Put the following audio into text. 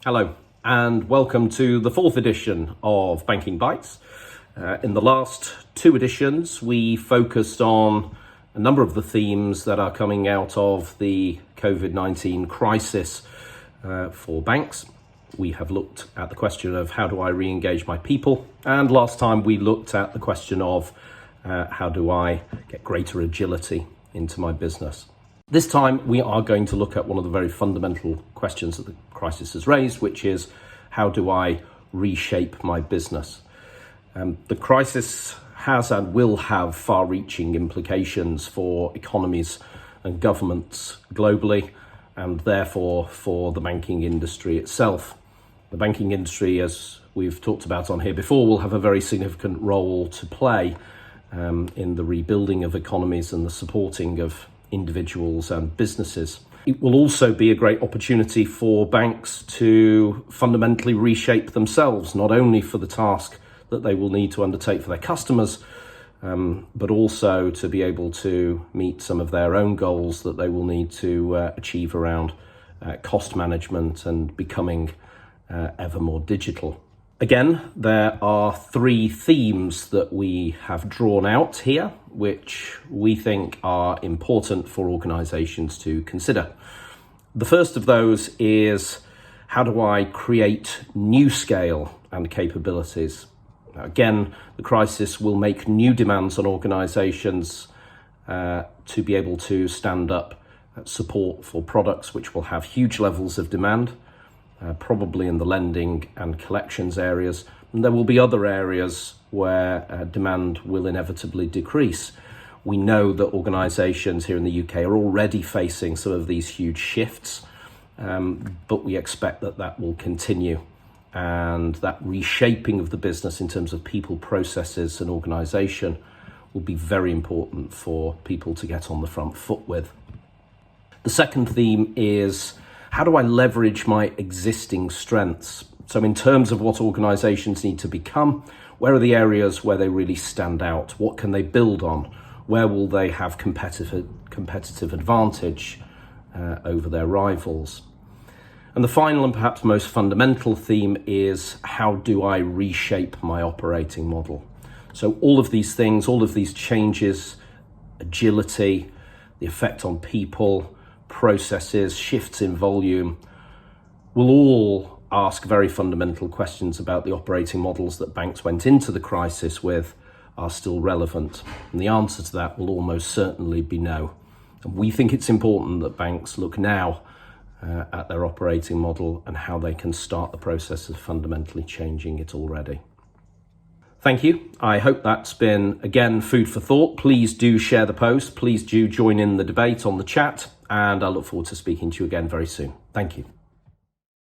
Hello, and welcome to the fourth edition of Banking Bites. In the last two editions, we focused on a number of the themes that are coming out of the COVID-19 crisis for banks. We have looked at the question of how do I re-engage my people, and last time we looked at the question of how do I get greater agility into my business. This time we are going to look at one of the very fundamental questions that the crisis has raised, which is how do I reshape my business? The crisis has and will have far-reaching implications for economies and governments globally, and therefore for the banking industry itself. The banking industry, as we've talked about on here before, will have a very significant role to play in the rebuilding of economies and the supporting of individuals and businesses. It will also be a great opportunity for banks to fundamentally reshape themselves, not only for the task that they will need to undertake for their customers, but also to be able to meet some of their own goals that they will need to achieve around cost management and becoming ever more digital. Again, there are three themes that we have drawn out here, which we think are important for organisations to consider. The first of those is how do I create new scale and capabilities? Again, the crisis will make new demands on organisations to be able to stand up support for products which will have huge levels of demand. Probably in the lending and collections areas. And there will be other areas where demand will inevitably decrease. We know that organisations here in the UK are already facing some of these huge shifts, but we expect that that will continue. And that reshaping of the business in terms of people, processes and organisation will be very important for people to get on the front foot with. The second theme is how do I leverage my existing strengths? So in terms of what organisations need to become, where are the areas where they really stand out? What can they build on? Where will they have competitive advantage over their rivals? And the final and perhaps most fundamental theme is how do I reshape my operating model? So all of these things, all of these changes, agility, the effect on people, processes, shifts in volume, will all ask very fundamental questions about the operating models that banks went into the crisis with are still relevant. And the answer to that will almost certainly be no. And we think it's important that banks look now at their operating model and how they can start the process of fundamentally changing it already. Thank you. I hope that's been, again, food for thought. Please do share the post. Please do join in the debate on the chat. And I look forward to speaking to you again very soon. Thank you.